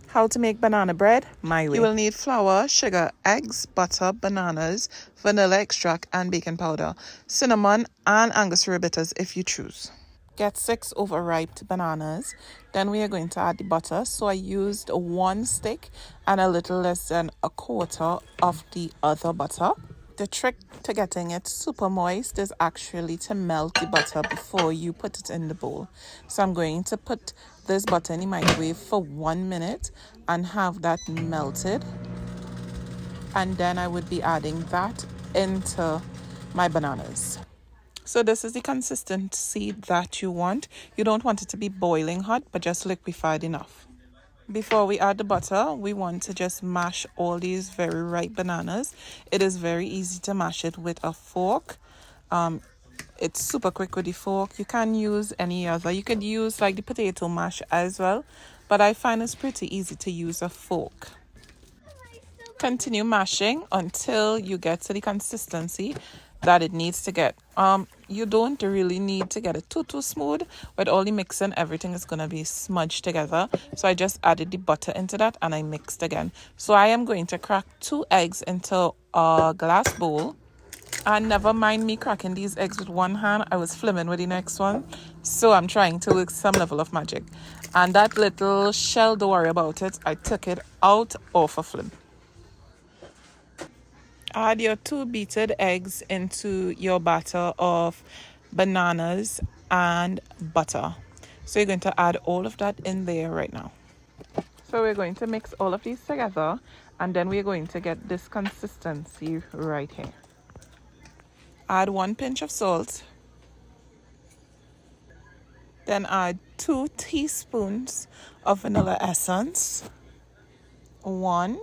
How to make banana bread my way. You will need flour, sugar, eggs, butter, bananas, vanilla extract, and baking powder, cinnamon, and Angostura bitters if you choose. Get 6 overripe bananas. Then we are going to add the butter. So I used 1 stick and a little less than a quarter of the other butter. The trick to getting it super moist is actually to melt the butter before you put it in the bowl. So I'm going to put this butter in the microwave for 1 minute and have that melted. And then I would be adding that into my bananas. So this is the consistency that you want. You don't want it to be boiling hot, but just liquefied enough. Before we add the butter, we want to just mash all these very ripe bananas. It is very easy to mash it with a fork. It's super quick with the fork. You can use any other. You could use like the potato mash as well, but I find it's pretty easy to use a fork. Continue mashing until you get to the consistency that it needs to get. You don't really need to get it too smooth. With all the mixing, everything is going to be smudged together. So I just added the butter into that and I mixed again. So I am going to crack 2 eggs into a glass bowl. And never mind me cracking these eggs with one hand, I was flimming with the next one. So I'm trying to work some level of magic. And that little shell, don't worry about it, I took it out of a flim. Add your 2 beaten eggs into your batter of bananas and butter. So you're going to add all of that in there right now. So we're going to mix all of these together and then we're going to get this consistency right here. Add 1 pinch of salt. Then add 2 teaspoons of vanilla essence. 1.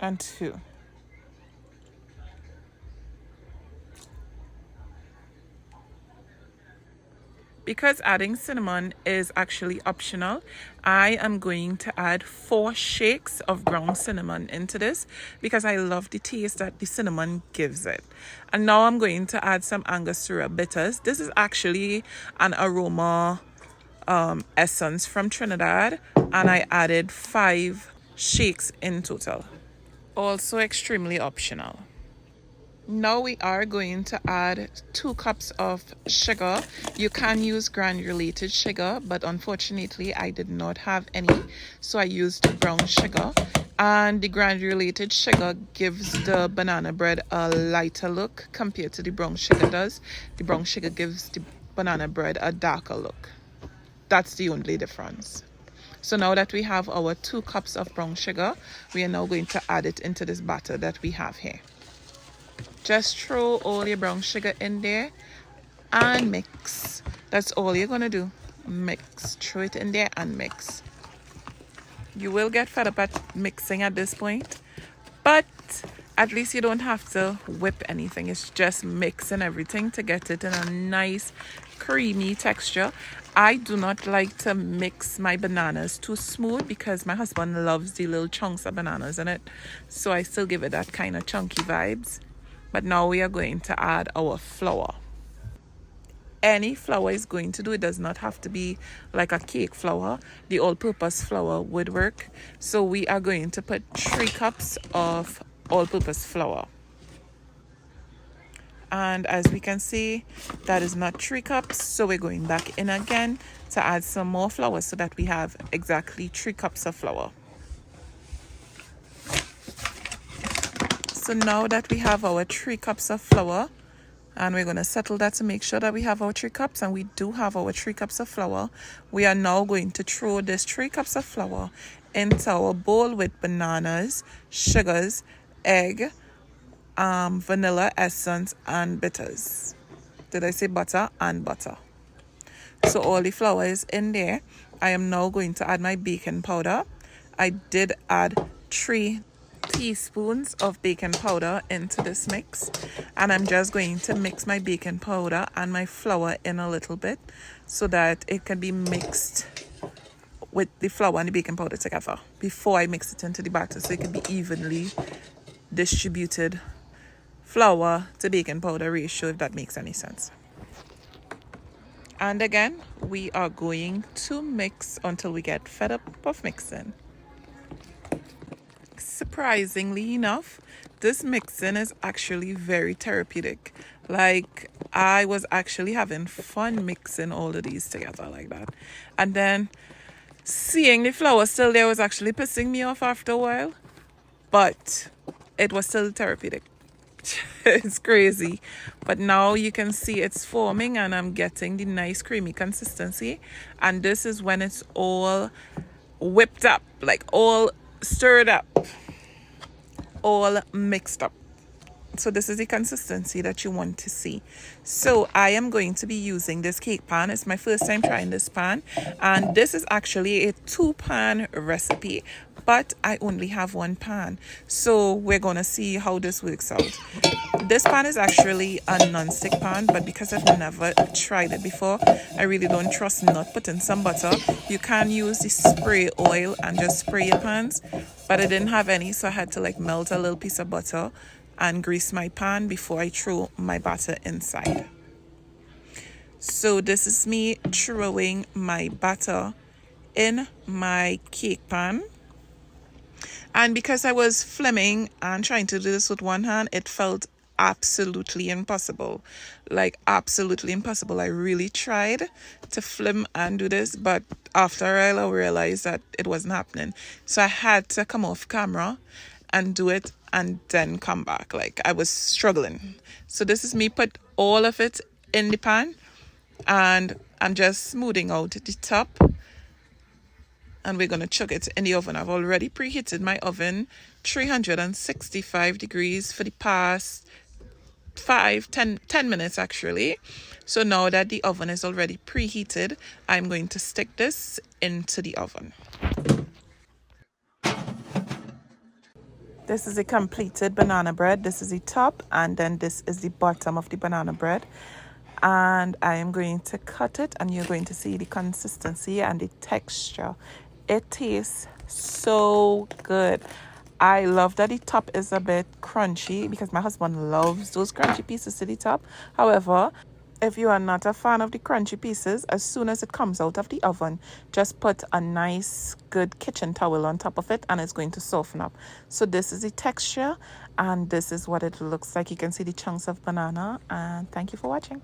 And 2. Because adding cinnamon is actually optional, I am going to add 4 shakes of ground cinnamon into this because I love the taste that the cinnamon gives it. And now I'm going to add some Angostura bitters. This is actually an aroma essence from Trinidad, and I added 5 shakes in total. Also extremely optional. Now we are going to add 2 cups of sugar. You can use granulated sugar, but unfortunately I did not have any, so I used brown sugar. And the granulated sugar gives the banana bread a lighter look compared to the brown sugar does. The brown sugar gives the banana bread a darker look. That's the only difference. So now that we have our 2 cups of brown sugar, we are now going to add it into this batter that we have here. Just throw all your brown sugar in there and mix. That's all you're going to do. Mix. Throw it in there and mix. You will get fed up at mixing at this point, but at least you don't have to whip anything. It's just mixing everything to get it in a nice creamy texture. I do not like to mix my bananas too smooth because my husband loves the little chunks of bananas in it. So I still give it that kind of chunky vibes. But now we are going to add our flour. Any flour is going to do. It does not have to be like a cake flour. The all-purpose flour would work. So we are going to put 3 cups of all-purpose flour. And as we can see, that is not 3 cups. So we're going back in again to add some more flour so that we have exactly 3 cups of flour. So now that we have our 3 cups of flour, and we're going to settle that to make sure that we have our 3 cups, and we do have our 3 cups of flour, we are now going to throw this 3 cups of flour into our bowl with bananas, sugars, egg, vanilla essence, and bitters. Did I say butter? And butter. So all the flour is in there. I am now going to add my baking powder. I did add 3 teaspoons of baking powder into this mix, and I'm just going to mix my baking powder and my flour in a little bit so that it can be mixed with the flour and the baking powder together before I mix it into the batter, so it can be evenly distributed flour to baking powder ratio, if that makes any sense. And again, we are going to mix until we get fed up of mixing. Surprisingly enough, this mixing is actually very therapeutic. Like, I was actually having fun mixing all of these together like that. And then seeing the flour still there was actually pissing me off after a while, but it was still therapeutic. It's crazy. But now you can see it's forming and I'm getting the nice creamy consistency. And this is when it's all whipped up, like all stirred up, all mixed up. So this is the consistency that you want to see. So I am going to be using this cake pan. It's my first time trying this pan, and this is actually a 2-pan recipe, but I only have 1 pan, so we're gonna see how this works out. This pan is actually a non-stick pan, but because I've never tried it before, I really don't trust not putting some butter. You can use the spray oil and just spray your pans, but I didn't have any, so I had to like melt a little piece of butter and grease my pan before I throw my batter inside. So this is me throwing my batter in my cake pan. And because I was flimming and trying to do this with one hand, it felt absolutely impossible. Like, absolutely impossible. I really tried to flim and do this, but after a while I realized that it wasn't happening. So I had to come off camera and do it and then come back. Like, I was struggling. So this is me put all of it in the pan, and I'm just smoothing out the top, and we're going to chuck it in the oven. I've already preheated my oven 365 degrees for the past 10 minutes actually. So now that the oven is already preheated, I'm going to stick this into the oven. This is a completed banana bread. This is the top, and then this is the bottom of the banana bread. And I am going to cut it, and you're going to see the consistency and the texture. It tastes so good. I love that the top is a bit crunchy because my husband loves those crunchy pieces to the top. However, if you are not a fan of the crunchy pieces, as soon as it comes out of the oven, just put a nice, good kitchen towel on top of it and it's going to soften up. So this is the texture and this is what it looks like. You can see the chunks of banana, and thank you for watching.